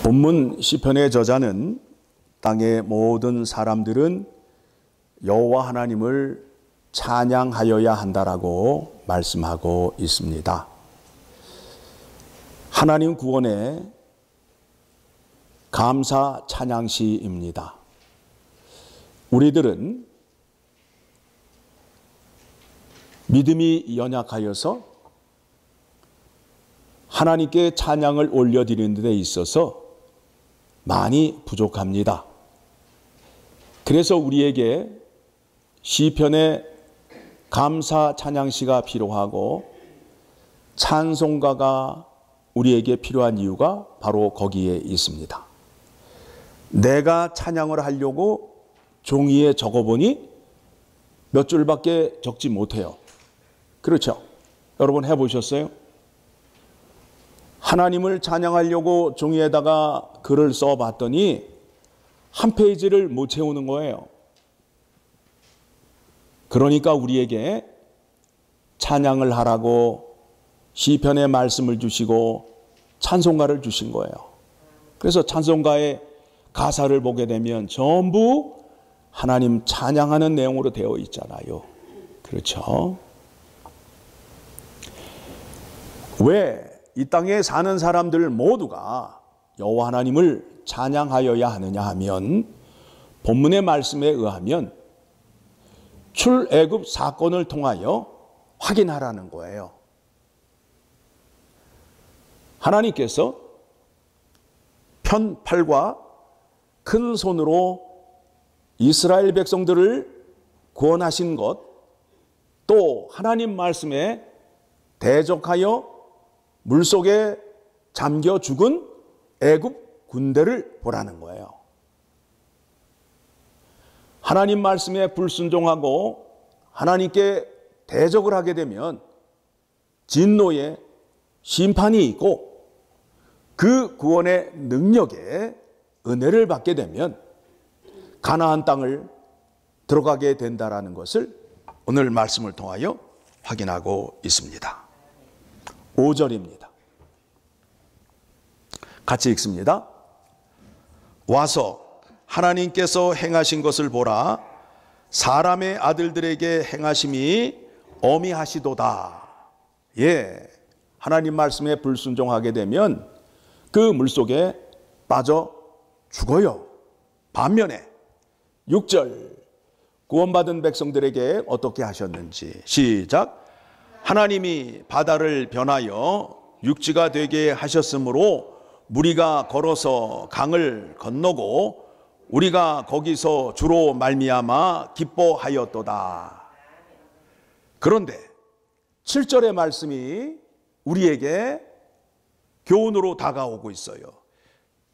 본문 시편의 저자는 땅의 모든 사람들은 여호와 하나님을 찬양하여야 한다라고 말씀하고 있습니다. 하나님 구원의 감사 찬양시입니다. 우리들은 믿음이 연약하여서 하나님께 찬양을 올려드리는 데 있어서 많이 부족합니다. 그래서 우리에게 시편의 감사 찬양시가 필요하고 찬송가가 우리에게 필요한 이유가 바로 거기에 있습니다. 내가 찬양을 하려고 종이에 적어보니 몇 줄밖에 적지 못해요. 그렇죠? 여러분 해보셨어요? 하나님을 찬양하려고 종이에다가 글을 써봤더니 한 페이지를 못 채우는 거예요. 그러니까 우리에게 찬양을 하라고 시편의 말씀을 주시고 찬송가를 주신 거예요. 그래서 찬송가의 가사를 보게 되면 전부 하나님 찬양하는 내용으로 되어 있잖아요. 그렇죠? 왜 이 땅에 사는 사람들 모두가 여호와 하나님을 찬양하여야 하느냐 하면 본문의 말씀에 의하면 출애굽 사건을 통하여 확인하라는 거예요. 하나님께서 편팔과 큰 손으로 이스라엘 백성들을 구원하신 것, 또 하나님 말씀에 대적하여 물속에 잠겨 죽은 애굽 군대를 보라는 거예요. 하나님 말씀에 불순종하고 하나님께 대적을 하게 되면 진노의 심판이 있고 그 구원의 능력에 은혜를 받게 되면 가나안 땅을 들어가게 된다라는 것을 오늘 말씀을 통하여 확인하고 있습니다. 5절입니다. 같이 읽습니다. 와서 하나님께서 행하신 것을 보라. 사람의 아들들에게 행하심이 어미하시도다. 예, 하나님 말씀에 불순종하게 되면 그 물속에 빠져 죽어요. 반면에 6절 구원받은 백성들에게 어떻게 하셨는지 시작. 하나님이 바다를 변하여 육지가 되게 하셨으므로 무리가 걸어서 강을 건너고 우리가 거기서 주로 말미암아 기뻐하였도다. 그런데 7절의 말씀이 우리에게 교훈으로 다가오고 있어요.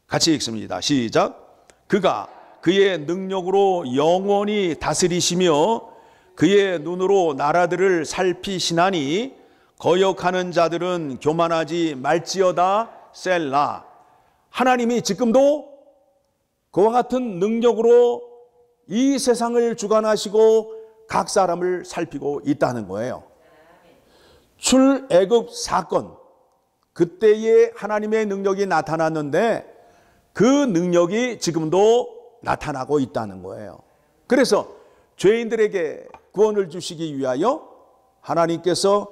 같이 읽습니다. 시작. 그가 그의 능력으로 영원히 다스리시며 그의 눈으로 나라들을 살피시나니 거역하는 자들은 교만하지 말지어다. 셀라. 하나님이 지금도 그와 같은 능력으로 이 세상을 주관하시고 각 사람을 살피고 있다는 거예요. 출애굽 사건, 그때에 하나님의 능력이 나타났는데 그 능력이 지금도 나타나고 있다는 거예요. 그래서 죄인들에게 구원을 주시기 위하여 하나님께서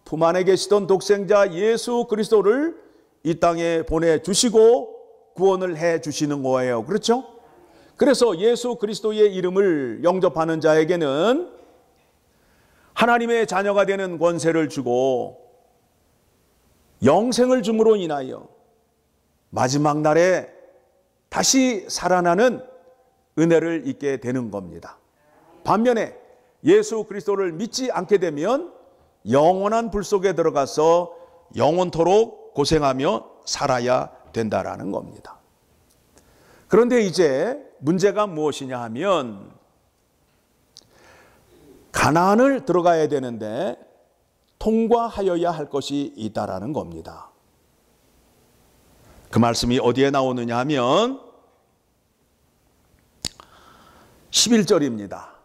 품 안에 계시던 독생자 예수 그리스도를 이 땅에 보내주시고 구원을 해주시는 거예요. 그렇죠? 그래서 예수 그리스도의 이름을 영접하는 자에게는 하나님의 자녀가 되는 권세를 주고 영생을 줌으로 인하여 마지막 날에 다시 살아나는 은혜를 입게 되는 겁니다. 반면에 예수 그리스도를 믿지 않게 되면 영원한 불 속에 들어가서 영원토록 고생하며 살아야 된다라는 겁니다. 그런데 이제 문제가 무엇이냐 하면 가나안을 들어가야 되는데 통과하여야 할 것이 있다라는 겁니다. 그 말씀이 어디에 나오느냐 하면 11절입니다.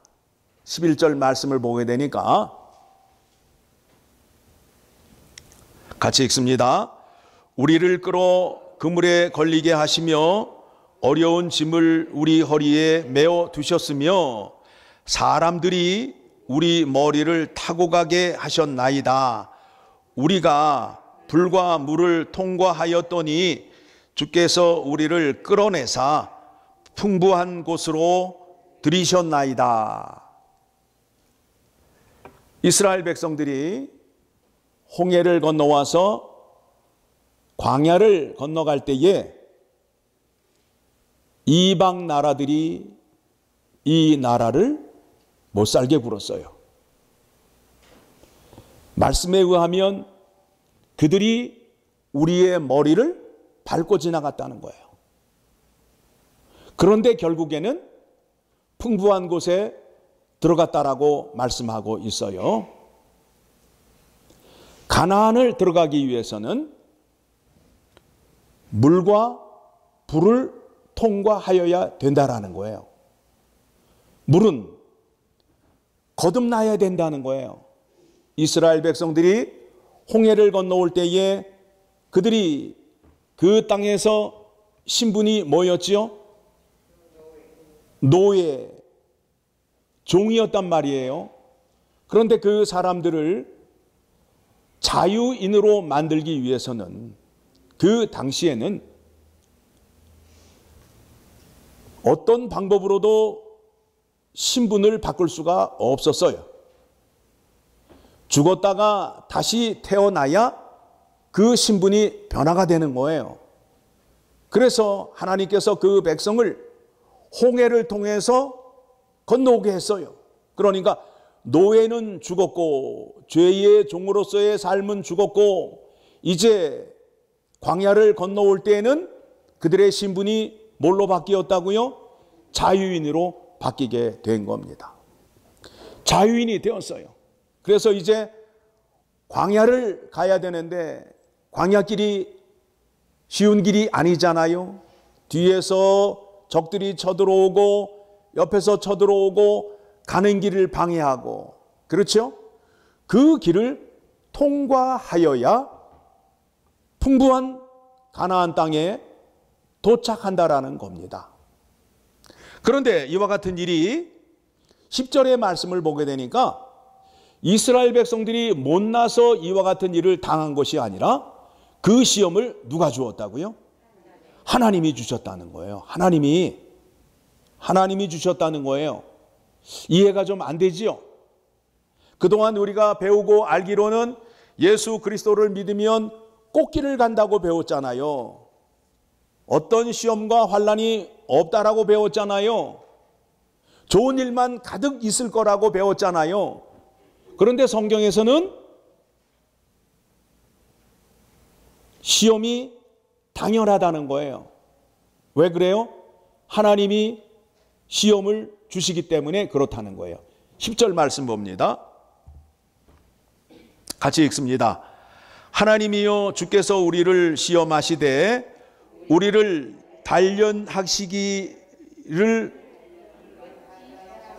11절 말씀을 보게 되니까 같이 읽습니다. 우리를 끌어 그물에 걸리게 하시며 어려운 짐을 우리 허리에 메어 두셨으며 사람들이 우리 머리를 타고 가게 하셨나이다. 우리가 불과 물을 통과하였더니 주께서 우리를 끌어내사 풍부한 곳으로 들이셨나이다. 이스라엘 백성들이 홍해를 건너와서 광야를 건너갈 때에 이방 나라들이 이 나라를 못 살게 굴었어요. 말씀에 의하면 그들이 우리의 머리를 밟고 지나갔다는 거예요. 그런데 결국에는 풍부한 곳에 들어갔다라고 말씀하고 있어요. 가나안을 들어가기 위해서는 물과 불을 통과하여야 된다라는 거예요. 물은 거듭나야 된다는 거예요. 이스라엘 백성들이 홍해를 건너올 때에 그들이 그 땅에서 신분이 뭐였지요? 노예, 종이었단 말이에요. 그런데 그 사람들을 자유인으로 만들기 위해서는 그 당시에는 어떤 방법으로도 신분을 바꿀 수가 없었어요. 죽었다가 다시 태어나야 그 신분이 변화가 되는 거예요. 그래서 하나님께서 그 백성을 홍해를 통해서 건너오게 했어요. 그러니까 노예는 죽었고 죄의 종으로서의 삶은 죽었고 이제 광야를 건너올 때에는 그들의 신분이 뭘로 바뀌었다고요? 자유인으로 바뀌게 된 겁니다. 자유인이 되었어요. 그래서 이제 광야를 가야 되는데 광야길이 쉬운 길이 아니잖아요. 뒤에서 적들이 쳐들어오고 옆에서 쳐들어오고 가는 길을 방해하고, 그렇죠? 그 길을 통과하여야 풍부한 가나안 땅에 도착한다라는 겁니다. 그런데 이와 같은 일이 10절의 말씀을 보게 되니까 이스라엘 백성들이 못나서 이와 같은 일을 당한 것이 아니라 그 시험을 누가 주었다고요? 하나님이 주셨다는 거예요. 하나님이 주셨다는 거예요. 이해가 좀 안 되지요? 그동안 우리가 배우고 알기로는 예수 그리스도를 믿으면 꽃길을 간다고 배웠잖아요. 어떤 시험과 환난이 없다라고 배웠잖아요. 좋은 일만 가득 있을 거라고 배웠잖아요. 그런데 성경에서는 시험이 당연하다는 거예요. 왜 그래요? 하나님이 시험을 주시기 때문에 그렇다는 거예요. 10절 말씀 봅니다. 같이 읽습니다. 하나님이여 주께서 우리를 시험하시되 우리를 단련하시기를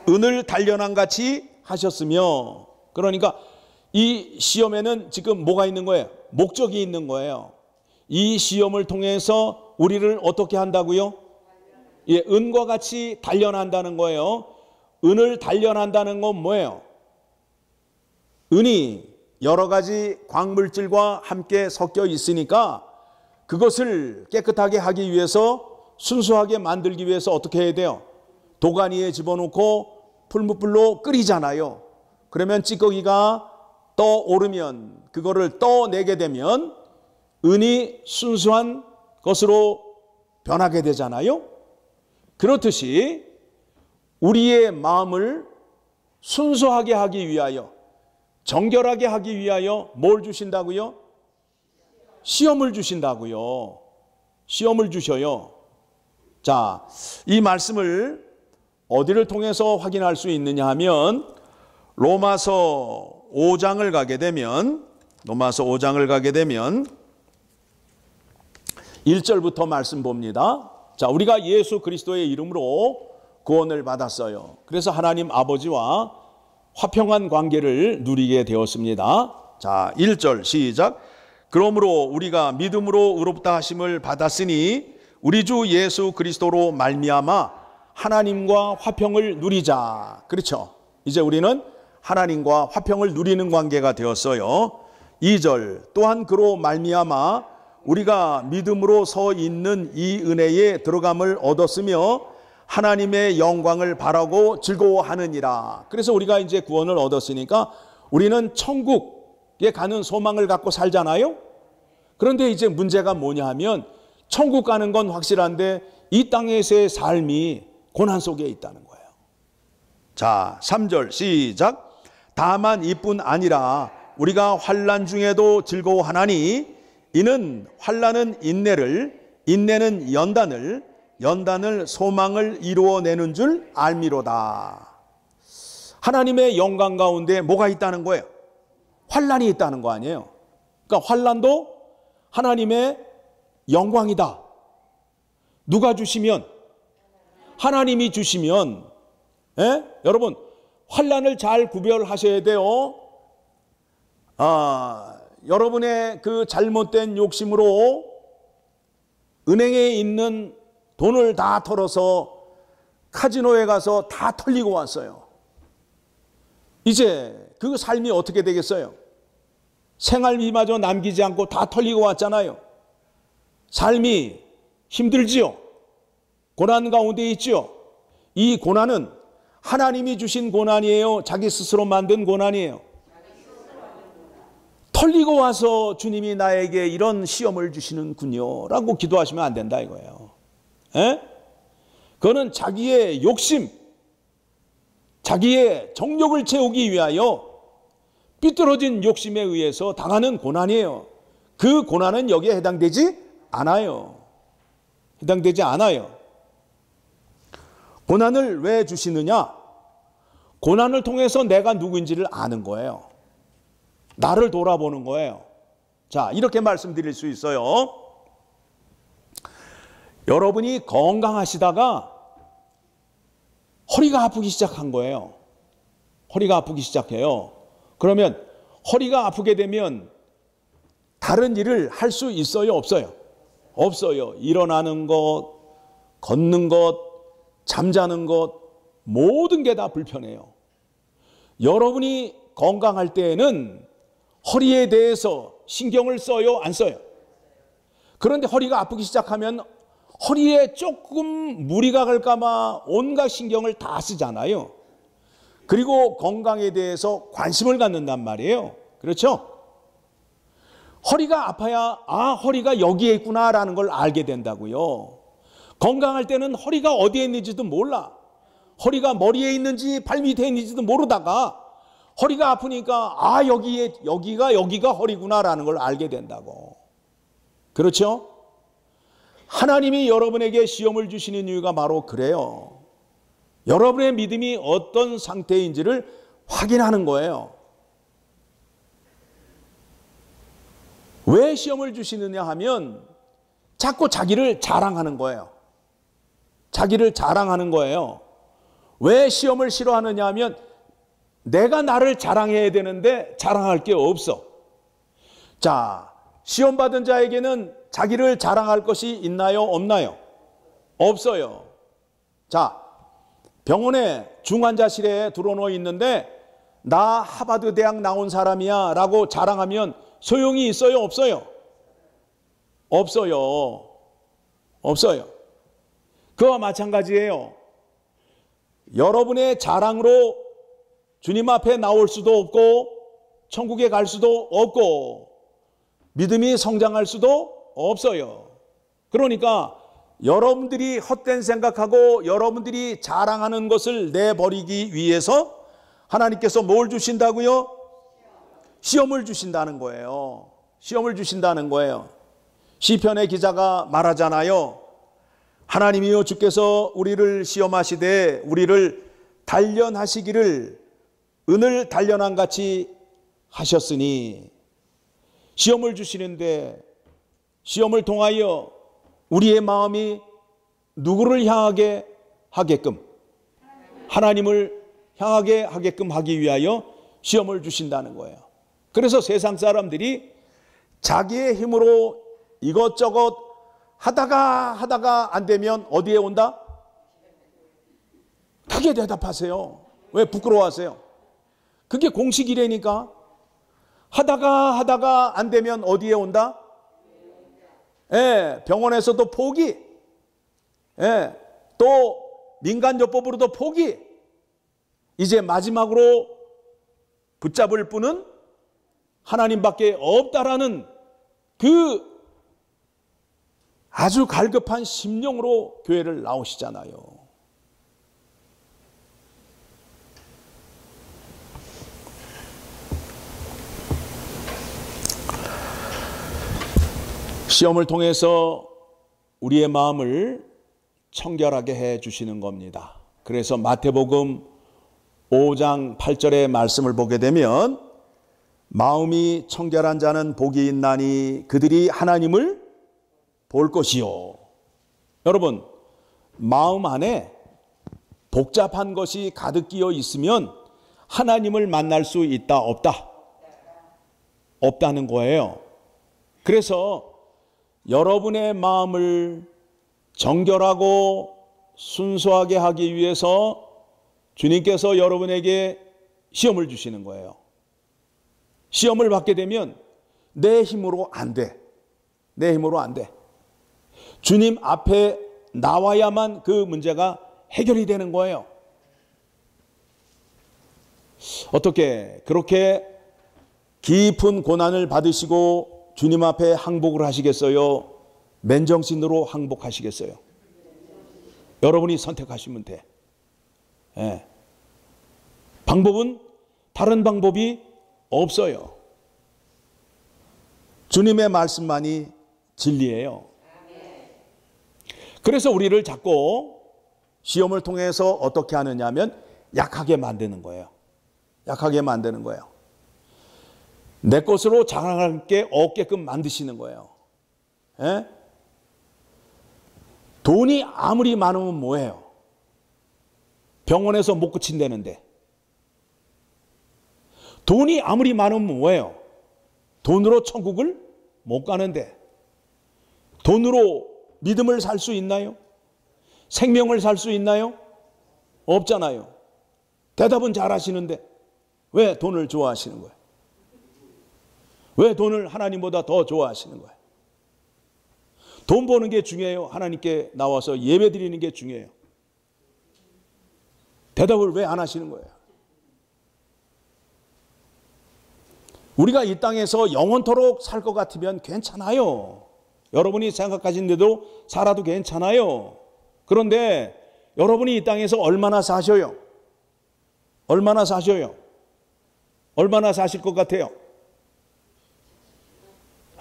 은을 단련한 같이 하셨으며, 그러니까 이 시험에는 지금 뭐가 있는 거예요? 목적이 있는 거예요. 이 시험을 통해서 우리를 어떻게 한다고요? 예, 은과 같이 단련한다는 거예요. 은을 단련한다는 건 뭐예요? 은이 여러 가지 광물질과 함께 섞여 있으니까 그것을 깨끗하게 하기 위해서, 순수하게 만들기 위해서 어떻게 해야 돼요? 도가니에 집어넣고 풀무불로 끓이잖아요. 그러면 찌꺼기가 떠오르면, 그거를 떠내게 되면 은이 순수한 것으로 변하게 되잖아요. 그렇듯이 우리의 마음을 순수하게 하기 위하여, 정결하게 하기 위하여 뭘 주신다고요? 시험을 주신다고요. 시험을 주셔요. 자, 이 말씀을 어디를 통해서 확인할 수 있느냐 하면 로마서 5장을 가게 되면 1절부터 말씀 봅니다. 자, 우리가 예수 그리스도의 이름으로 구원을 받았어요. 그래서 하나님 아버지와 화평한 관계를 누리게 되었습니다. 자, 1절 시작. 그러므로 우리가 믿음으로 의롭다 하심을 받았으니 우리 주 예수 그리스도로 말미암아 하나님과 화평을 누리자. 그렇죠? 이제 우리는 하나님과 화평을 누리는 관계가 되었어요. 2절 또한 그로 말미암아 우리가 믿음으로 서 있는 이 은혜에 들어감을 얻었으며 하나님의 영광을 바라고 즐거워하느니라. 그래서 우리가 이제 구원을 얻었으니까 우리는 천국에 가는 소망을 갖고 살잖아요. 그런데 이제 문제가 뭐냐 하면 천국 가는 건 확실한데 이 땅에서의 삶이 고난 속에 있다는 거예요. 자, 3절 시작. 다만 이뿐 아니라 우리가 환난 중에도 즐거워하나니 이는 환난은 인내를, 인내는 연단을 소망을 이루어내는 줄 알미로다. 하나님의 영광 가운데 뭐가 있다는 거예요? 환난이 있다는 거 아니에요. 그러니까 환난도 하나님의 영광이다. 누가 주시면? 하나님이 주시면. 여러분 환난을 잘 구별하셔야 돼요. 여러분의 그 잘못된 욕심으로 은행에 있는 돈을 다 털어서 카지노에 가서 다 털리고 왔어요. 이제 그 삶이 어떻게 되겠어요? 생활비마저 남기지 않고 다 털리고 왔잖아요. 삶이 힘들지요. 고난 가운데 있지요. 이 고난은 하나님이 주신 고난이에요? 자기 스스로 만든 고난이에요? 털리고 와서 주님이 나에게 이런 시험을 주시는군요 라고 기도하시면 안 된다 이거예요. 그거는 자기의 욕심, 자기의 정욕을 채우기 위하여 삐뚤어진 욕심에 의해서 당하는 고난이에요. 그 고난은 여기에 해당되지 않아요. 해당되지 않아요. 고난을 왜 주시느냐? 고난을 통해서 내가 누구인지를 아는 거예요. 나를 돌아보는 거예요. 자, 이렇게 말씀드릴 수 있어요. 여러분이 건강하시다가 허리가 아프기 시작한 거예요. 허리가 아프기 시작해요. 그러면 허리가 아프게 되면 다른 일을 할 수 있어요? 없어요? 없어요. 일어나는 것, 걷는 것, 잠자는 것, 모든 게 다 불편해요. 여러분이 건강할 때에는 허리에 대해서 신경을 써요? 안 써요? 그런데 허리가 아프기 시작하면 허리에 조금 무리가 갈까 봐 온갖 신경을 다 쓰잖아요. 그리고 건강에 대해서 관심을 갖는단 말이에요. 그렇죠? 허리가 아파야 허리가 여기에 있구나라는 걸 알게 된다고요. 건강할 때는 허리가 어디에 있는지도 몰라. 허리가 머리에 있는지 발밑에 있는지도 모르다가 허리가 아프니까 여기가 허리구나라는 걸 알게 된다고. 그렇죠? 하나님이 여러분에게 시험을 주시는 이유가 바로 그래요. 여러분의 믿음이 어떤 상태인지를 확인하는 거예요. 왜 시험을 주시느냐 하면 자꾸 자기를 자랑하는 거예요. 자기를 자랑하는 거예요. 왜 시험을 싫어하느냐 하면 내가 나를 자랑해야 되는데 자랑할 게 없어. 자, 시험 받은 자에게는 자기를 자랑할 것이 있나요? 없나요? 없어요. 자, 병원에 중환자실에 들어놓여 있는데 나 하버드 대학 나온 사람이야 라고 자랑하면 소용이 있어요? 없어요? 없어요. 없어요. 그와 마찬가지예요. 여러분의 자랑으로 주님 앞에 나올 수도 없고 천국에 갈 수도 없고 믿음이 성장할 수도 없어요. 그러니까 여러분들이 헛된 생각하고 여러분들이 자랑하는 것을 내버리기 위해서 하나님께서 뭘 주신다고요? 시험을 주신다는 거예요. 시험을 주신다는 거예요. 시편의 기자가 말하잖아요. 하나님이여 주께서 우리를 시험하시되 우리를 단련하시기를 은을 단련한 같이 하셨으니, 시험을 주시는데 시험을 통하여 우리의 마음이 누구를 향하게 하게끔, 하나님을 향하게 하게끔 하기 위하여 시험을 주신다는 거예요. 그래서 세상 사람들이 자기의 힘으로 이것저것 하다가 안 되면 어디에 온다? 크게 대답하세요. 왜 부끄러워하세요? 그게 공식이라니까. 하다가 안 되면 어디에 온다? 예, 병원에서도 포기. 예, 또 민간요법으로도 포기. 이제 마지막으로 붙잡을 분은 하나님밖에 없다라는 그 아주 갈급한 심령으로 교회를 나오시잖아요. 시험을 통해서 우리의 마음을 청결하게 해 주시는 겁니다. 그래서 마태복음 5장 8절의 말씀을 보게 되면 마음이 청결한 자는 복이 있나니 그들이 하나님을 볼 것이요. 여러분, 마음 안에 복잡한 것이 가득 끼어 있으면 하나님을 만날 수 있다, 없다? 없다는 거예요. 그래서 여러분의 마음을 정결하고 순수하게 하기 위해서 주님께서 여러분에게 시험을 주시는 거예요. 시험을 받게 되면 내 힘으로 안 돼. 내 힘으로 안 돼. 주님 앞에 나와야만 그 문제가 해결이 되는 거예요. 어떻게 그렇게 깊은 고난을 받으시고 주님 앞에 항복을 하시겠어요? 맨정신으로 항복하시겠어요? 여러분이 선택하시면 돼. 예. 방법은 다른 방법이 없어요. 주님의 말씀만이 진리예요. 그래서 우리를 자꾸 시험을 통해서 어떻게 하느냐 하면 약하게 만드는 거예요. 약하게 만드는 거예요. 내 것으로 자랑할 게 없게끔 만드시는 거예요. 예? 돈이 아무리 많으면 뭐예요? 병원에서 못 고친다는데. 돈이 아무리 많으면 뭐예요? 돈으로 천국을 못 가는데. 돈으로 믿음을 살 수 있나요? 생명을 살 수 있나요? 없잖아요. 대답은 잘 하시는데 왜 돈을 좋아하시는 거예요? 왜 돈을 하나님보다 더 좋아하시는 거예요? 돈 버는 게 중요해요? 하나님께 나와서 예배 드리는 게 중요해요? 대답을 왜 안 하시는 거예요? 우리가 이 땅에서 영원토록 살 것 같으면 괜찮아요. 여러분이 생각하신 대로 살아도 괜찮아요. 그런데 여러분이 이 땅에서 얼마나 사셔요? 얼마나 사셔요? 얼마나 사실 것 같아요?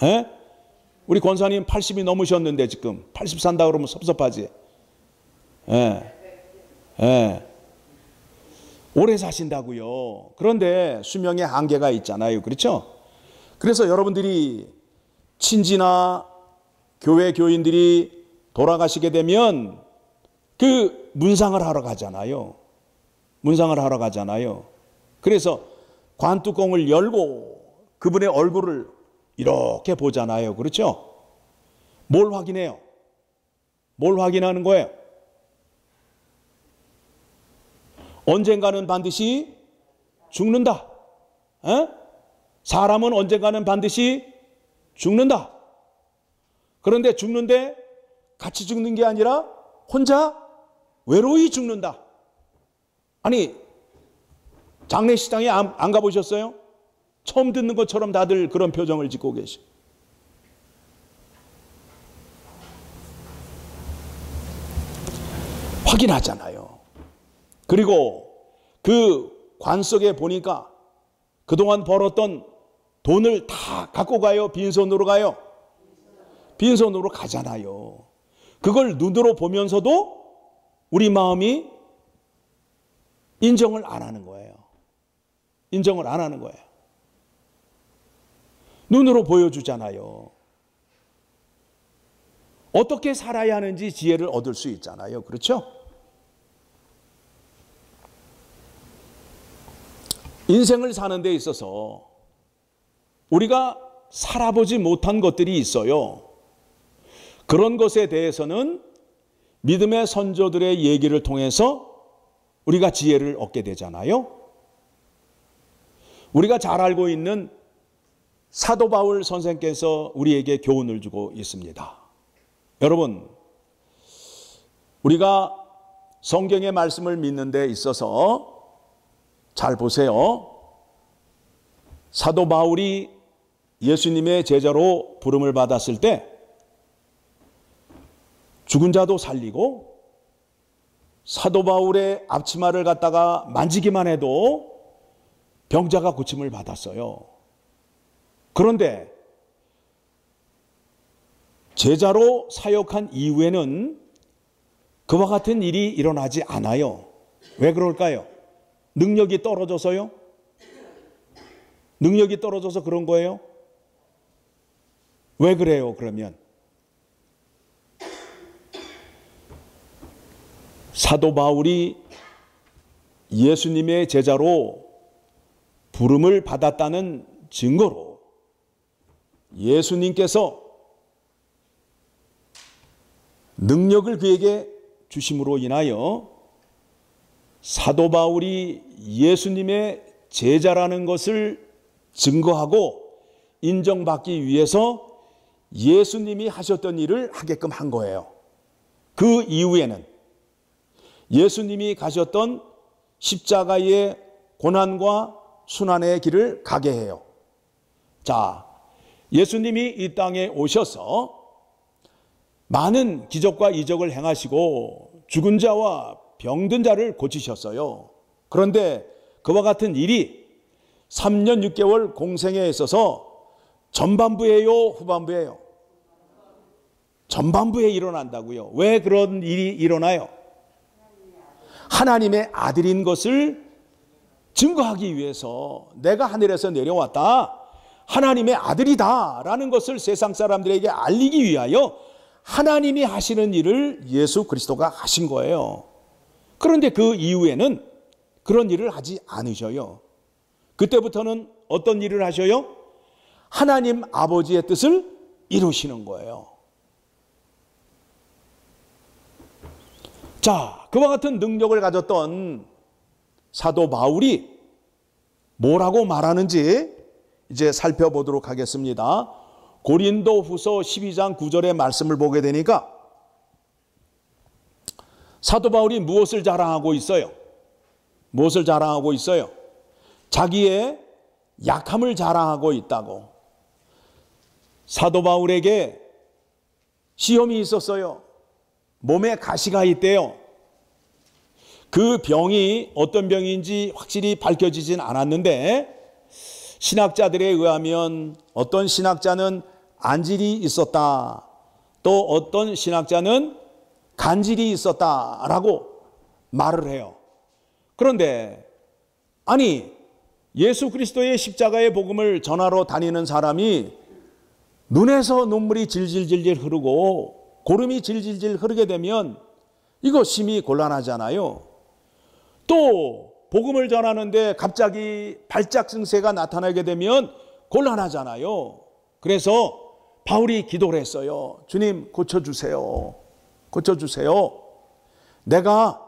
에? 우리 권사님 80이 넘으셨는데 지금 80 산다 그러면 섭섭하지? 오래 사신다고요. 그런데 수명의 한계가 있잖아요. 그렇죠? 그래서 여러분들이 친지나 교회 교인들이 돌아가시게 되면 그 문상을 하러 가잖아요. 문상을 하러 가잖아요. 그래서 관뚜껑을 열고 그분의 얼굴을 이렇게 보잖아요. 그렇죠? 뭘 확인해요? 뭘 확인하는 거예요? 언젠가는 반드시 죽는다. 에? 사람은 언젠가는 반드시 죽는다. 그런데 죽는데 같이 죽는 게 아니라 혼자 외로이 죽는다. 아니, 장례식장에 안 가보셨어요? 처음 듣는 것처럼 다들 그런 표정을 짓고 계셔. 확인하잖아요. 그리고 그 관 속에 보니까 그동안 벌었던 돈을 다 갖고 가요? 빈손으로 가요? 빈손으로 가잖아요. 그걸 눈으로 보면서도 우리 마음이 인정을 안 하는 거예요. 인정을 안 하는 거예요. 눈으로 보여주잖아요. 어떻게 살아야 하는지 지혜를 얻을 수 있잖아요. 그렇죠? 인생을 사는 데 있어서 우리가 살아보지 못한 것들이 있어요. 그런 것에 대해서는 믿음의 선조들의 얘기를 통해서 우리가 지혜를 얻게 되잖아요. 우리가 잘 알고 있는 사도 바울 선생께서 우리에게 교훈을 주고 있습니다. 여러분, 우리가 성경의 말씀을 믿는 데 있어서 잘 보세요. 사도 바울이 예수님의 제자로 부름을 받았을 때 죽은 자도 살리고 사도 바울의 앞치마를 갖다가 만지기만 해도 병자가 고침을 받았어요. 그런데 제자로 사역한 이후에는 그와 같은 일이 일어나지 않아요. 왜 그럴까요? 능력이 떨어져서요? 능력이 떨어져서 그런 거예요? 왜 그래요, 그러면? 사도 바울이 예수님의 제자로 부름을 받았다는 증거로 예수님께서 능력을 그에게 주심으로 인하여 사도 바울이 예수님의 제자라는 것을 증거하고 인정받기 위해서 예수님이 하셨던 일을 하게끔 한 거예요. 그 이후에는 예수님이 가셨던 십자가의 고난과 순환의 길을 가게 해요. 자, 예수님이 이 땅에 오셔서 많은 기적과 이적을 행하시고 죽은 자와 병든 자를 고치셨어요. 그런데 그와 같은 일이 3년 6개월 공생에 있어서 전반부예요, 후반부예요? 전반부에 일어난다고요. 왜 그런 일이 일어나요? 하나님의 아들인 것을 증거하기 위해서 내가 하늘에서 내려왔다, 하나님의 아들이다 라는 것을 세상 사람들에게 알리기 위하여 하나님이 하시는 일을 예수 그리스도가 하신 거예요. 그런데 그 이후에는 그런 일을 하지 않으셔요. 그때부터는 어떤 일을 하셔요? 하나님 아버지의 뜻을 이루시는 거예요. 자, 그와 같은 능력을 가졌던 사도 바울이 뭐라고 말하는지 이제 살펴보도록 하겠습니다. 고린도 후서 12장 9절의 말씀을 보게 되니까 사도 바울이 무엇을 자랑하고 있어요? 무엇을 자랑하고 있어요? 자기의 약함을 자랑하고 있다고. 사도 바울에게 시험이 있었어요. 몸에 가시가 있대요. 그 병이 어떤 병인지 확실히 밝혀지진 않았는데 신학자들에 의하면 어떤 신학자는 안질이 있었다, 또 어떤 신학자는 간질이 있었다라고 말을 해요. 그런데 아니, 예수 그리스도의 십자가의 복음을 전하러 다니는 사람이 눈에서 눈물이 질질질질 흐르고 고름이 질질질 흐르게 되면 이거 심히 곤란하잖아요. 또 복음을 전하는데 갑자기 발작 증세가 나타나게 되면 곤란하잖아요. 그래서 바울이 기도를 했어요. 주님, 고쳐주세요. 고쳐주세요. 내가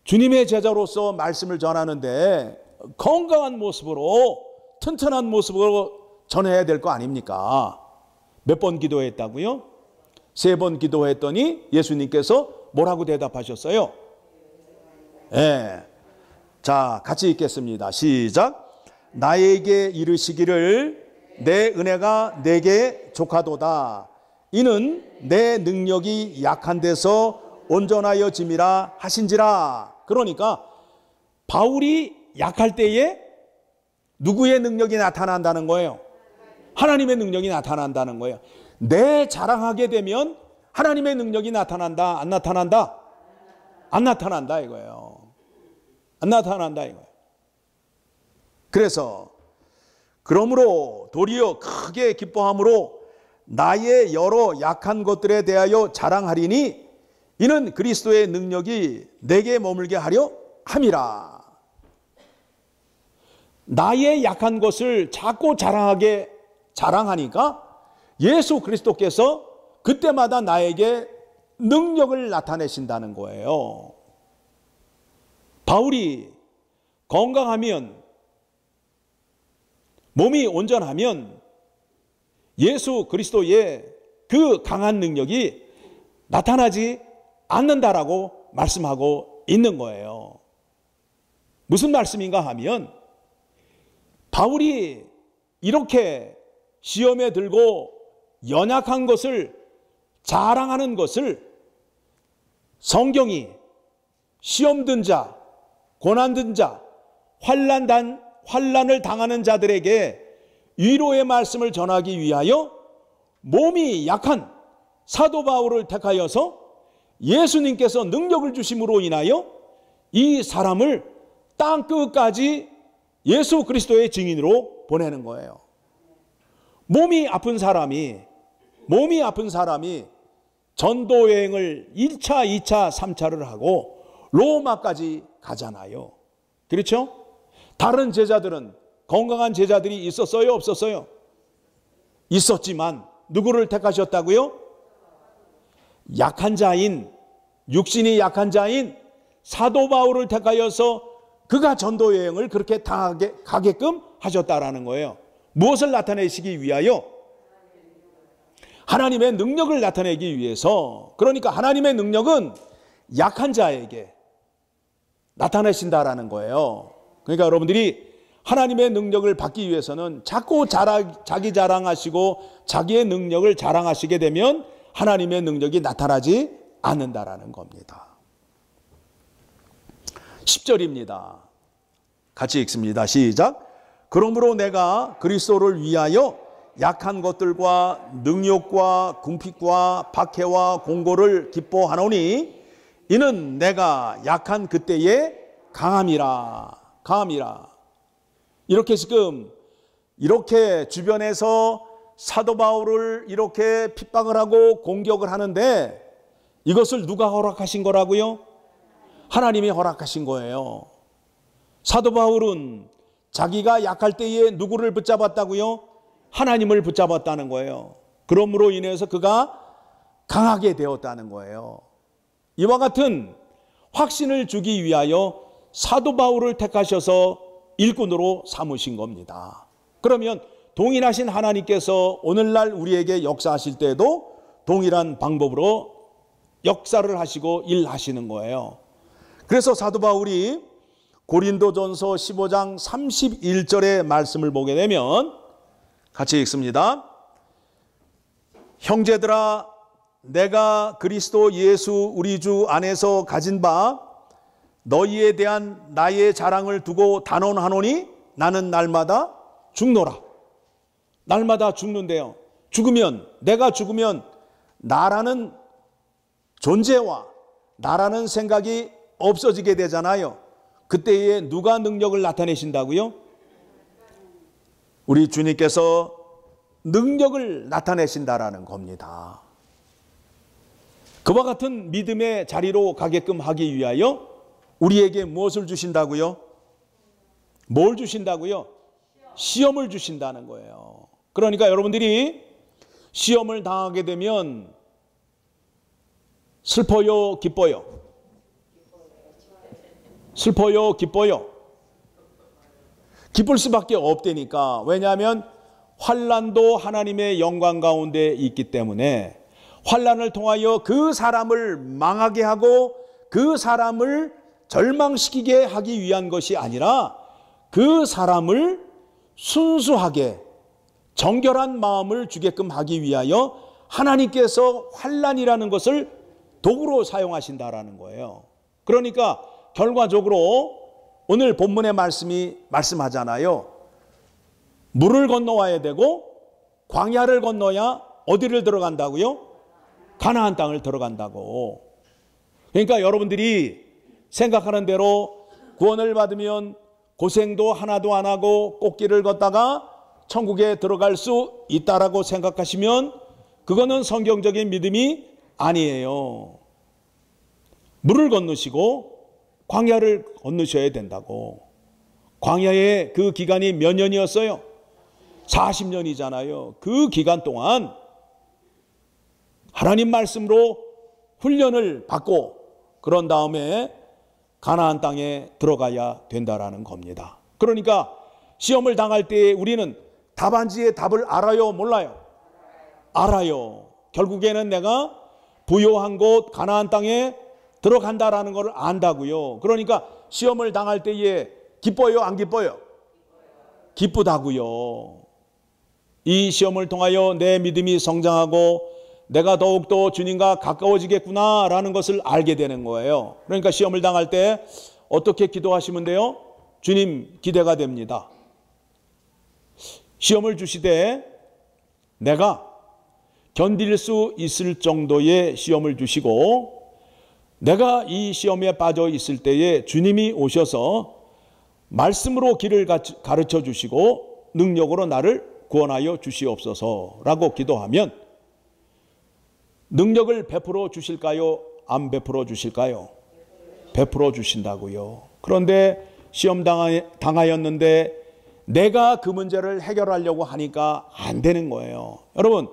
주님의 제자로서 말씀을 전하는데 건강한 모습으로, 튼튼한 모습으로 전해야 될 거 아닙니까? 몇 번 기도했다고요? 3번 기도했더니 예수님께서 뭐라고 대답하셨어요? 네. 자, 같이 읽겠습니다. 시작. 나에게 이르시기를 내 은혜가 내게 족하도다. 이는 내 능력이 약한 데서 온전하여 짐이라 하신지라. 그러니까 바울이 약할 때에 누구의 능력이 나타난다는 거예요? 하나님의 능력이 나타난다는 거예요. 내 자랑하게 되면 하나님의 능력이 나타난다, 안 나타난다? 안 나타난다 이거예요. 안 나타난다 이거예요. 그래서 그러므로 도리어 크게 기뻐함으로 나의 여러 약한 것들에 대하여 자랑하리니 이는 그리스도의 능력이 내게 머물게 하려 함이라. 나의 약한 것을 자꾸 자랑하니까 예수 그리스도께서 그때마다 나에게 능력을 나타내신다는 거예요. 바울이 건강하면, 몸이 온전하면 예수 그리스도의 그 강한 능력이 나타나지 않는다라고 말씀하고 있는 거예요. 무슨 말씀인가 하면, 바울이 이렇게 시험에 들고 연약한 것을 자랑하는 것을 성경이 시험 든 자, 고난 든 자, 환난을 당하는 자들에게 위로의 말씀을 전하기 위하여 몸이 약한 사도 바울을 택하여서 예수님께서 능력을 주심으로 인하여 이 사람을 땅 끝까지 예수 그리스도의 증인으로 보내는 거예요. 몸이 아픈 사람이 전도 여행을 1차, 2차, 3차를 하고 로마까지 가잖아요. 그렇죠? 다른 제자들은, 건강한 제자들이 있었어요, 없었어요? 있었지만 누구를 택하셨다고요? 약한 자인, 육신이 약한 자인 사도 바울을 택하여서 그가 전도 여행을 그렇게 가게끔 하셨다라는 거예요. 무엇을 나타내시기 위하여? 하나님의 능력을 나타내기 위해서. 그러니까 하나님의 능력은 약한 자에게 나타내신다라는 거예요. 그러니까 여러분들이 하나님의 능력을 받기 위해서는 자꾸 자기 자랑하시고 자기의 능력을 자랑하시게 되면 하나님의 능력이 나타나지 않는다라는 겁니다. 10절입니다. 같이 읽습니다. 시작. 그러므로 내가 그리스도를 위하여 약한 것들과 능욕과 궁핍과 박해와 공고를 기뻐하노니 이는 내가 약한 그때의 강함이라. 이렇게 지금 이렇게 주변에서 사도 바울을 이렇게 핍박을 하고 공격을 하는데 이것을 누가 허락하신 거라고요? 하나님이 허락하신 거예요. 사도 바울은 자기가 약할 때에 누구를 붙잡았다고요? 하나님을 붙잡았다는 거예요. 그러므로 인해서 그가 강하게 되었다는 거예요. 이와 같은 확신을 주기 위하여 사도 바울을 택하셔서 일꾼으로 삼으신 겁니다. 그러면 동일하신 하나님께서 오늘날 우리에게 역사하실 때에도 동일한 방법으로 역사를 하시고 일하시는 거예요. 그래서 사도 바울이 고린도전서 15장 31절의 말씀을 보게 되면 같이 읽습니다. 형제들아, 내가 그리스도 예수 우리 주 안에서 가진 바 너희에 대한 나의 자랑을 두고 단언하노니 나는 날마다 죽노라. 날마다 죽는데요. 내가 죽으면 나라는 존재와 나라는 생각이 없어지게 되잖아요. 그때에 누가 능력을 나타내신다고요? 우리 주님께서 능력을 나타내신다라는 겁니다. 그와 같은 믿음의 자리로 가게끔 하기 위하여 우리에게 무엇을 주신다고요? 뭘 주신다고요? 시험을 주신다는 거예요. 그러니까 여러분들이 시험을 당하게 되면 슬퍼요, 기뻐요? 슬퍼요, 기뻐요? 기쁠 수밖에 없다니까. 왜냐하면 환난도 하나님의 영광 가운데 있기 때문에 환난을 통하여 그 사람을 망하게 하고 그 사람을 절망시키게 하기 위한 것이 아니라 그 사람을 순수하게 정결한 마음을 주게끔 하기 위하여 하나님께서 환난이라는 것을 도구로 사용하신다라는 거예요. 그러니까 결과적으로 오늘 본문의 말씀이 말씀하잖아요. 물을 건너와야 되고 광야를 건너야 어디를 들어간다고요? 가나안 땅을 들어간다고. 그러니까 여러분들이 생각하는 대로 구원을 받으면 고생도 하나도 안 하고 꽃길을 걷다가 천국에 들어갈 수 있다라고 생각하시면 그거는 성경적인 믿음이 아니에요. 물을 건너시고 광야를 건너셔야 된다고. 광야의 그 기간이 몇 년이었어요? 40년이잖아요. 그 기간 동안 하나님 말씀으로 훈련을 받고 그런 다음에 가나안 땅에 들어가야 된다라는 겁니다. 그러니까 시험을 당할 때 우리는 답안지의 답을 알아요, 몰라요? 알아요. 결국에는 내가 부요한 곳 가나안 땅에 들어간다라는 것을 안다고요. 그러니까 시험을 당할 때에 기뻐요, 안 기뻐요? 기쁘다고요. 이 시험을 통하여 내 믿음이 성장하고 내가 더욱더 주님과 가까워지겠구나라는 것을 알게 되는 거예요. 그러니까 시험을 당할 때 어떻게 기도하시면 돼요? 주님, 기대가 됩니다. 시험을 주시되 내가 견딜 수 있을 정도의 시험을 주시고 내가 이 시험에 빠져 있을 때에 주님이 오셔서 말씀으로 길을 가르쳐 주시고 능력으로 나를 구원하여 주시옵소서라고 기도하면 능력을 베풀어 주실까요? 안 베풀어 주실까요? 베풀어 주신다고요. 그런데 시험 당하였는데 내가 그 문제를 해결하려고 하니까 안 되는 거예요. 여러분,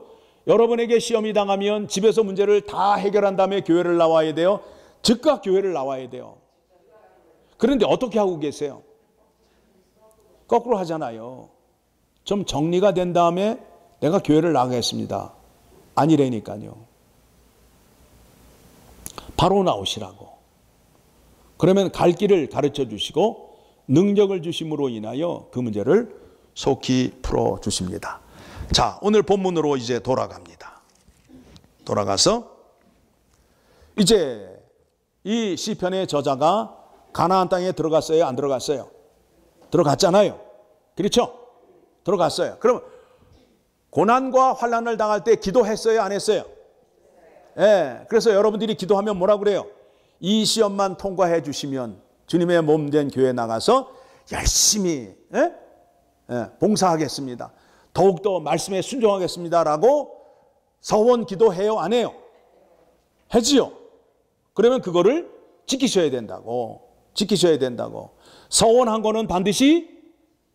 여러분에게 시험이 당하면 집에서 문제를 다 해결한 다음에 교회를 나와야 돼요? 즉각 교회를 나와야 돼요. 그런데 어떻게 하고 계세요? 거꾸로 하잖아요. 좀 정리가 된 다음에 내가 교회를 나가겠습니다. 아니라니까요. 바로 나오시라고. 그러면 갈 길을 가르쳐 주시고 능력을 주심으로 인하여 그 문제를 속히 풀어 주십니다. 자, 오늘 본문으로 이제 돌아갑니다. 돌아가서 이제 이 시편의 저자가 가나안 땅에 들어갔어요, 안 들어갔어요? 들어갔잖아요. 그렇죠? 들어갔어요. 그럼 고난과 환난을 당할 때 기도했어요, 안 했어요? 예. 그래서 여러분들이 기도하면 뭐라 그래요? 이 시험만 통과해 주시면 주님의 몸된 교회 나가서 열심히 봉사하겠습니다. 더욱더 말씀에 순종하겠습니다라고 서원 기도해요, 안 해요? 해지요. 그러면 그거를 지키셔야 된다고. 지키셔야 된다고. 서원한 거는 반드시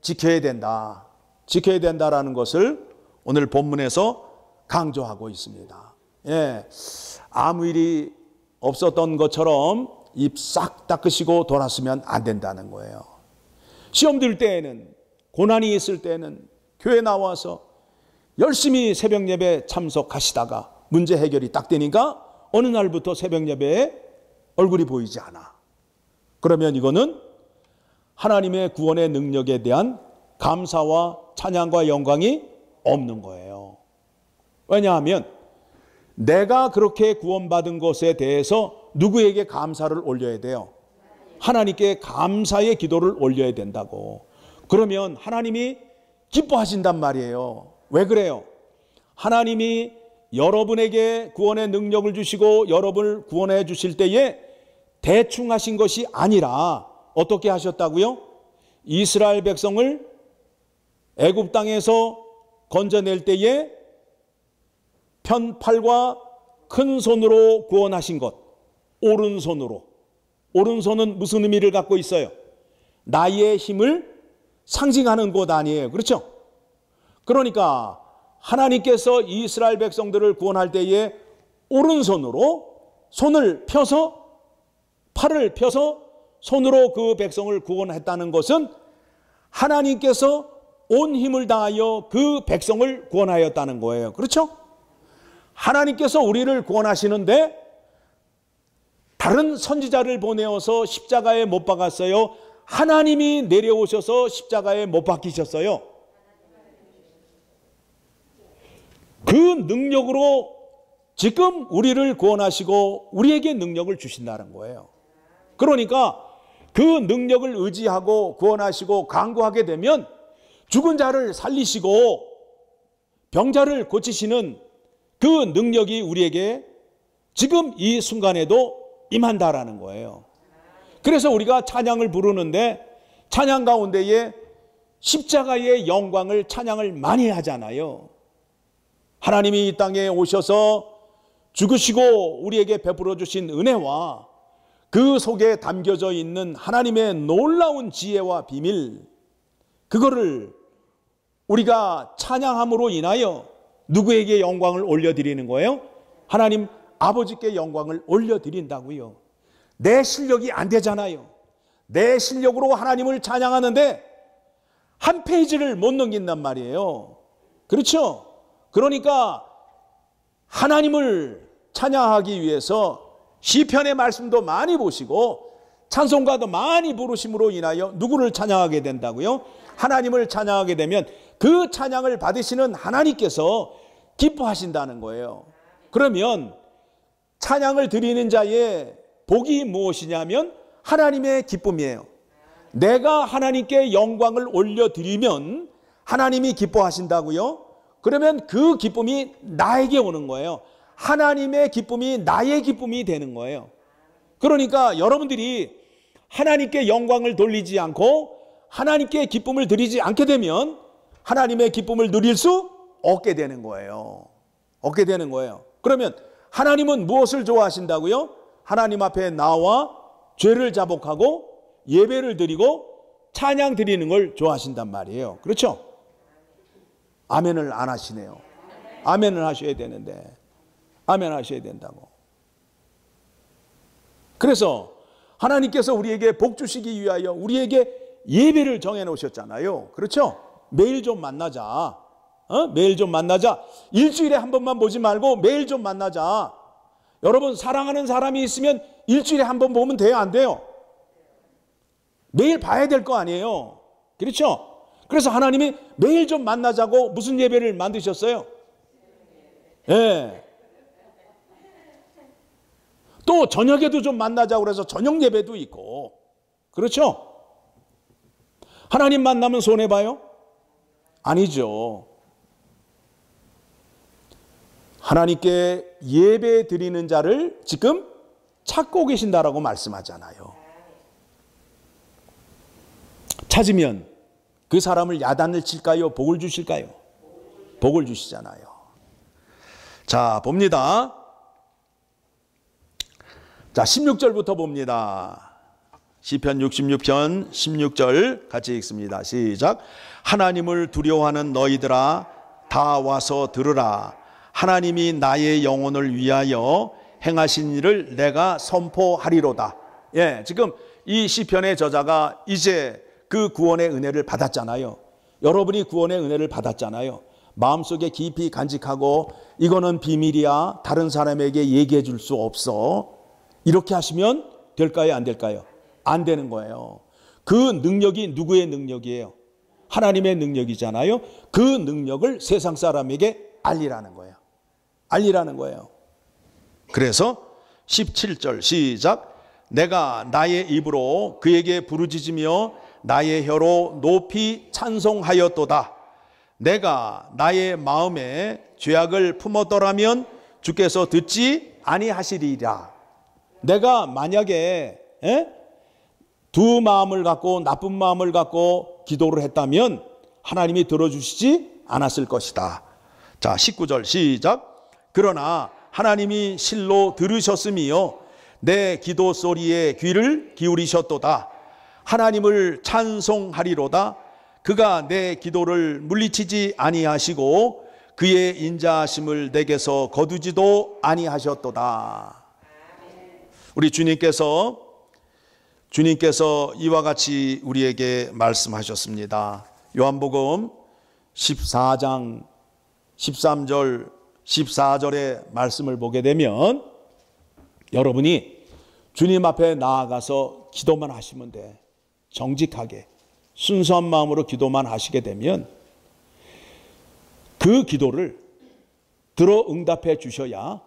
지켜야 된다. 지켜야 된다라는 것을 오늘 본문에서 강조하고 있습니다. 예, 아무 일이 없었던 것처럼 입 싹 닦으시고 돌았으면 안 된다는 거예요. 시험 들 때에는, 고난이 있을 때는 교회 나와서 열심히 새벽 예배 참석하시다가 문제 해결이 딱 되니까 어느 날부터 새벽 예배에 얼굴이 보이지 않아. 그러면 이거는 하나님의 구원의 능력에 대한 감사와 찬양과 영광이 없는 거예요. 왜냐하면 내가 그렇게 구원받은 것에 대해서 누구에게 감사를 올려야 돼요? 하나님께 감사의 기도를 올려야 된다고. 그러면 하나님이 기뻐하신단 말이에요. 왜 그래요? 하나님이 여러분에게 구원의 능력을 주시고 여러분을 구원해 주실 때에 대충 하신 것이 아니라 어떻게 하셨다고요? 이스라엘 백성을 애굽 땅에서 건져낼 때에 편팔과 큰 손으로 구원하신 것, 오른손으로. 오른손은 무슨 의미를 갖고 있어요? 나의 힘을 상징하는 것 아니에요. 그렇죠? 그러니까 하나님께서 이스라엘 백성들을 구원할 때에 오른손으로 손을 펴서, 팔을 펴서 손으로 그 백성을 구원했다는 것은 하나님께서 온 힘을 다하여 그 백성을 구원하였다는 거예요. 그렇죠? 하나님께서 우리를 구원하시는데 다른 선지자를 보내어서 십자가에 못 박았어요? 하나님이 내려오셔서 십자가에 못 박히셨어요? 그 능력으로 지금 우리를 구원하시고 우리에게 능력을 주신다는 거예요. 그러니까 그 능력을 의지하고 구원하시고 간구하게 되면 죽은 자를 살리시고 병자를 고치시는 그 능력이 우리에게 지금 이 순간에도 임한다라는 거예요. 그래서 우리가 찬양을 부르는데 찬양 가운데에 십자가의 영광을 찬양을 많이 하잖아요. 하나님이 이 땅에 오셔서 죽으시고 우리에게 베풀어 주신 은혜와 그 속에 담겨져 있는 하나님의 놀라운 지혜와 비밀, 그거를 우리가 찬양함으로 인하여 누구에게 영광을 올려드리는 거예요? 하나님 아버지께 영광을 올려드린다고요. 내 실력이 안 되잖아요. 내 실력으로 하나님을 찬양하는데 한 페이지를 못 넘긴단 말이에요. 그렇죠? 그러니까 하나님을 찬양하기 위해서 시편의 말씀도 많이 보시고 찬송가도 많이 부르심으로 인하여 누구를 찬양하게 된다고요? 하나님을 찬양하게 되면 그 찬양을 받으시는 하나님께서 기뻐하신다는 거예요. 그러면 찬양을 드리는 자의 복이 무엇이냐면 하나님의 기쁨이에요. 내가 하나님께 영광을 올려드리면 하나님이 기뻐하신다고요? 그러면 그 기쁨이 나에게 오는 거예요. 하나님의 기쁨이 나의 기쁨이 되는 거예요. 그러니까 여러분들이 하나님께 영광을 돌리지 않고 하나님께 기쁨을 드리지 않게 되면 하나님의 기쁨을 누릴 수 없게 되는 거예요. 없게 되는 거예요. 그러면 하나님은 무엇을 좋아하신다고요? 하나님 앞에 나와 죄를 자복하고 예배를 드리고 찬양 드리는 걸 좋아하신단 말이에요. 그렇죠? 아멘을 안 하시네요. 아멘을 하셔야 되는데 아멘 하셔야 된다고. 그래서 하나님께서 우리에게 복 주시기 위하여 우리에게 예배를 정해 놓으셨잖아요. 그렇죠? 매일 좀 만나자. 매일 좀 만나자. 일주일에 한 번만 보지 말고 매일 좀 만나자. 여러분, 사랑하는 사람이 있으면 일주일에 한 번 보면 돼요, 안 돼요? 매일 봐야 될 거 아니에요. 그렇죠? 그래서 하나님이 매일 좀 만나자고 무슨 예배를 만드셨어요? 예. 또 저녁에도 좀 만나자고 그래서 저녁 예배도 있고. 그렇죠? 하나님 만나면 손해봐요? 아니죠. 하나님께 예배 드리는 자를 지금 찾고 계신다라고 말씀하잖아요. 찾으면 그 사람을 야단을 칠까요? 복을 주실까요? 복을 주시잖아요. 자, 봅니다. 자, 16절부터 봅니다. 시편 66편 16절 같이 읽습니다. 시작. 하나님을 두려워하는 너희들아 다 와서 들으라. 하나님이 나의 영혼을 위하여 행하신 일을 내가 선포하리로다. 예, 지금 이 시편의 저자가 이제 그 구원의 은혜를 받았잖아요. 여러분이 구원의 은혜를 받았잖아요. 마음속에 깊이 간직하고 이거는 비밀이야. 다른 사람에게 얘기해 줄 수 없어. 이렇게 하시면 될까요? 안 될까요? 안 되는 거예요. 그 능력이 누구의 능력이에요? 하나님의 능력이잖아요. 그 능력을 세상 사람에게 알리라는 거예요. 알리라는 거예요. 그래서 17절 시작. 내가 나의 입으로 그에게 부르짖으며 나의 혀로 높이 찬송하였도다. 내가 나의 마음에 죄악을 품었더라면 주께서 듣지 아니하시리라. 내가 만약에 두 마음을 갖고 나쁜 마음을 갖고 기도를 했다면 하나님이 들어주시지 않았을 것이다. 자, 19절 시작. 그러나 하나님이 실로 들으셨으며 내 기도 소리에 귀를 기울이셨도다. 하나님을 찬송하리로다. 그가 내 기도를 물리치지 아니하시고 그의 인자하심을 내게서 거두지도 아니하셨도다. 우리 주님께서 이와 같이 우리에게 말씀하셨습니다. 요한복음 14장 13절 14절의 말씀을 보게 되면 여러분이 주님 앞에 나아가서 기도만 하시면 돼. 정직하게 순수한 마음으로 기도만 하시게 되면 그 기도를 들어 응답해 주셔야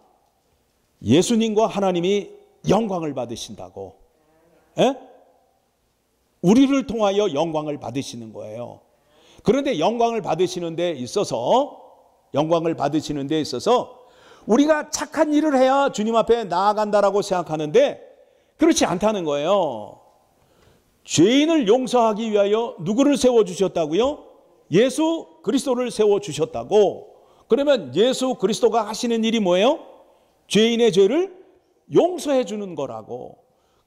예수님과 하나님이 영광을 받으신다고. 우리를 통하여 영광을 받으시는 거예요. 그런데 영광을 받으시는 데 있어서 우리가 착한 일을 해야 주님 앞에 나아간다라고 생각하는데 그렇지 않다는 거예요. 죄인을 용서하기 위하여 누구를 세워주셨다고요? 예수 그리스도를 세워주셨다고. 그러면 예수 그리스도가 하시는 일이 뭐예요? 죄인의 죄를 용서해 주는 거라고.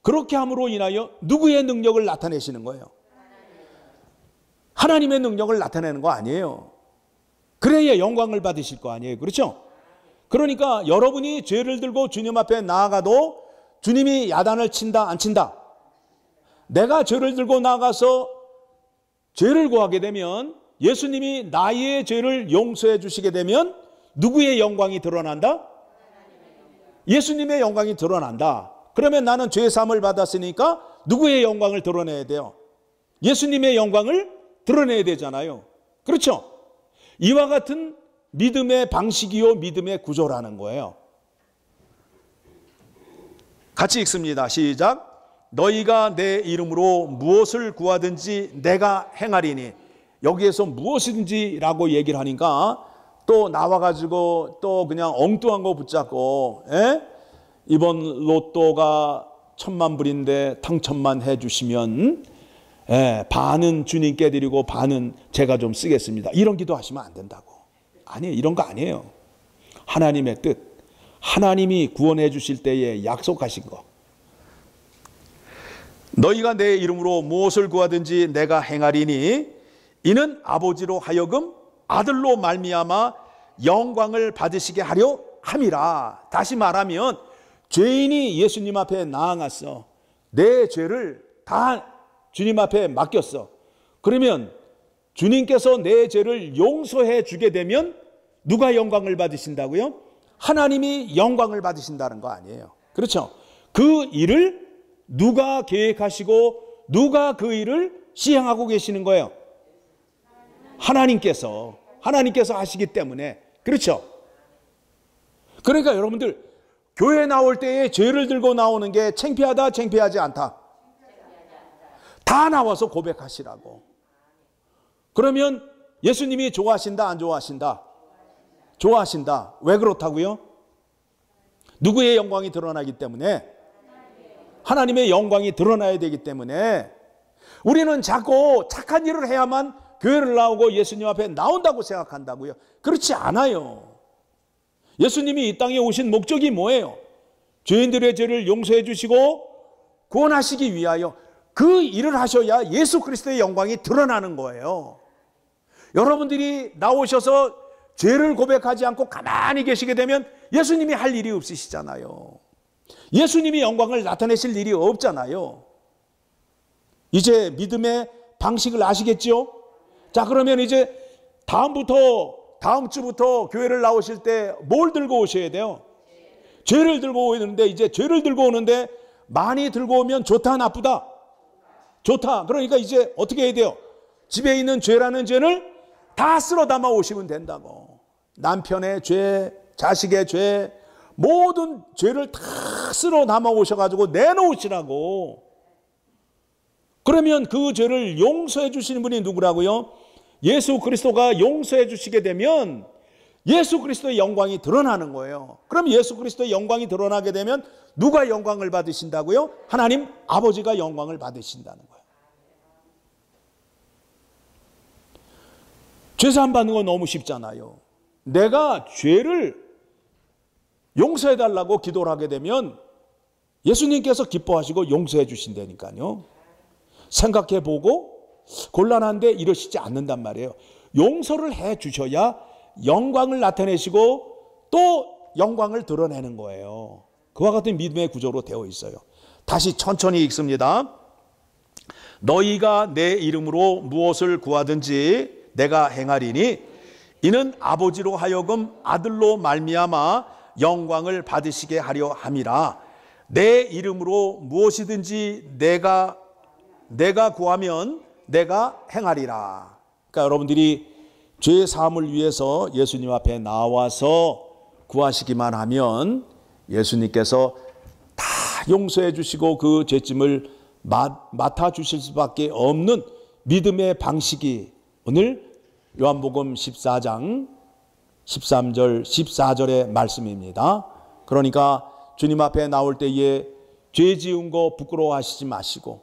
그렇게 함으로 인하여 누구의 능력을 나타내시는 거예요? 하나님의 능력을 나타내는 거 아니에요. 그래야 영광을 받으실 거 아니에요. 그렇죠? 그러니까 여러분이 죄를 들고 주님 앞에 나아가도 주님이 야단을 친다 안 친다? 내가 죄를 들고 나가서 죄를 구하게 되면 예수님이 나의 죄를 용서해 주시게 되면 누구의 영광이 드러난다? 예수님의 영광이 드러난다. 그러면 나는 죄 사함을 받았으니까 누구의 영광을 드러내야 돼요? 예수님의 영광을 드러내야 되잖아요. 그렇죠? 이와 같은 믿음의 방식이요 믿음의 구조라는 거예요. 같이 읽습니다. 시작. 너희가 내 이름으로 무엇을 구하든지 내가 행하리니. 여기에서 무엇이든지라고 얘기를 하니까 또 나와가지고 또 그냥 엉뚱한 거 붙잡고 이번 로또가 1,000만 불인데 당첨만 해주시면 반은 주님께 드리고 반은 제가 좀 쓰겠습니다. 이런 기도 하시면 안 된다고. 아니에요. 이런 거 아니에요. 하나님의 뜻, 하나님이 구원해 주실 때에 약속하신 거. 너희가 내 이름으로 무엇을 구하든지 내가 행하리니 이는 아버지로 하여금 아들로 말미암아 영광을 받으시게 하려 함이라. 다시 말하면 죄인이 예수님 앞에 나아갔어. 내 죄를 다 주님 앞에 맡겼어. 그러면 주님께서 내 죄를 용서해 주게 되면 누가 영광을 받으신다고요? 하나님이 영광을 받으신다는 거 아니에요. 그렇죠? 그 일을 누가 계획하시고 누가 그 일을 시행하고 계시는 거예요? 하나님께서 하시기 때문에. 그렇죠? 그러니까 여러분들 교회 나올 때에 죄를 들고 나오는 게 창피하다 창피하지 않다? 다 나와서 고백하시라고. 그러면 예수님이 좋아하신다 안 좋아하신다? 좋아하신다. 왜 그렇다고요? 누구의 영광이 드러나기 때문에? 하나님의 영광이 드러나야 되기 때문에. 우리는 자꾸 착한 일을 해야만 교회를 나오고 예수님 앞에 나온다고 생각한다고요. 그렇지 않아요. 예수님이 이 땅에 오신 목적이 뭐예요? 죄인들의 죄를 용서해 주시고 구원하시기 위하여 그 일을 하셔야 예수 그리스도의 영광이 드러나는 거예요. 여러분들이 나오셔서 죄를 고백하지 않고 가만히 계시게 되면 예수님이 할 일이 없으시잖아요. 예수님이 영광을 나타내실 일이 없잖아요. 이제 믿음의 방식을 아시겠죠? 자, 그러면 이제 다음 주부터 교회를 나오실 때 뭘 들고 오셔야 돼요? 죄를 들고 오는데, 이제 죄를 들고 오는데 많이 들고 오면 좋다 나쁘다? 좋다. 그러니까 이제 어떻게 해야 돼요? 집에 있는 죄라는 죄를 다 쓸어 담아 오시면 된다고. 남편의 죄, 자식의 죄, 모든 죄를 다 쓸어 담아 오셔가지고 내놓으시라고. 그러면 그 죄를 용서해 주시는 분이 누구라고요? 예수 그리스도가 용서해 주시게 되면 예수 그리스도의 영광이 드러나는 거예요. 그럼 예수 그리스도의 영광이 드러나게 되면 누가 영광을 받으신다고요? 하나님 아버지가 영광을 받으신다는 거예요. 죄사함 받는 건 너무 쉽잖아요. 내가 죄를 용서해 달라고 기도를 하게 되면 예수님께서 기뻐하시고 용서해 주신다니까요. 생각해 보고 곤란한데 이러시지 않는단 말이에요. 용서를 해 주셔야 영광을 나타내시고 또 영광을 드러내는 거예요. 그와 같은 믿음의 구조로 되어 있어요. 다시 천천히 읽습니다. 너희가 내 이름으로 무엇을 구하든지 내가 행하리니 이는 아버지로 하여금 아들로 말미암아 영광을 받으시게 하려 함이라. 내 이름으로 무엇이든지 내가 구하면 내가 행하리라. 그러니까 여러분들이 죄 사함을 위해서 예수님 앞에 나와서 구하시기만 하면 예수님께서 다 용서해 주시고 그 죄짐을 맡아 주실 수밖에 없는 믿음의 방식이 오늘 요한복음 14장 13절 14절의 말씀입니다. 그러니까 주님 앞에 나올 때에 죄 지은 거 부끄러워하시지 마시고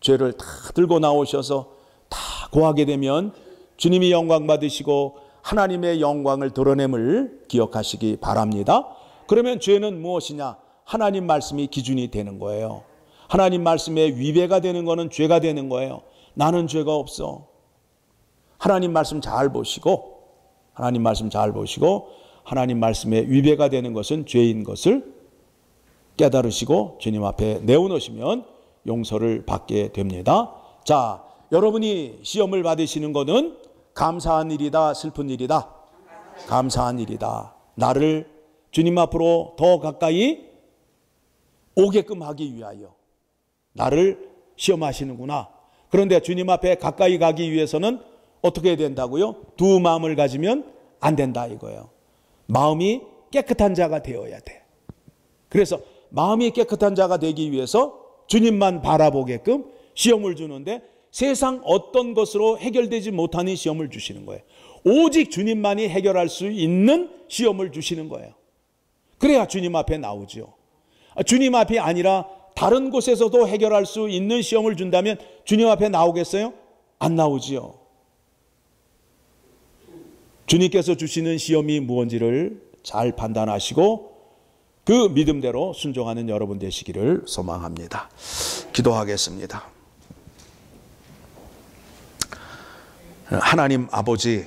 죄를 다 들고 나오셔서 다 고하게 되면 주님이 영광 받으시고 하나님의 영광을 드러냄을 기억하시기 바랍니다. 그러면 죄는 무엇이냐? 하나님 말씀이 기준이 되는 거예요. 하나님 말씀에 위배가 되는 것은 죄가 되는 거예요. 나는 죄가 없어. 하나님 말씀 잘 보시고 하나님 말씀에 위배가 되는 것은 죄인 것을 깨달으시고 주님 앞에 내어놓으시면 용서를 받게 됩니다. 자, 여러분이 시험을 받으시는 것은 감사한 일이다, 슬픈 일이다? 감사한 일이다. 나를 주님 앞으로 더 가까이 오게끔 하기 위하여 나를 시험하시는구나. 그런데 주님 앞에 가까이 가기 위해서는 어떻게 해야 된다고요? 두 마음을 가지면 안 된다 이거예요. 마음이 깨끗한 자가 되어야 돼. 그래서 마음이 깨끗한 자가 되기 위해서 주님만 바라보게끔 시험을 주는데 세상 어떤 것으로 해결되지 못하는 시험을 주시는 거예요. 오직 주님만이 해결할 수 있는 시험을 주시는 거예요. 그래야 주님 앞에 나오죠. 주님 앞이 아니라 다른 곳에서도 해결할 수 있는 시험을 준다면 주님 앞에 나오겠어요? 안 나오지요. 주님께서 주시는 시험이 무엇인지를 잘 판단하시고 그 믿음대로 순종하는 여러분 되시기를 소망합니다. 기도하겠습니다. 하나님 아버지,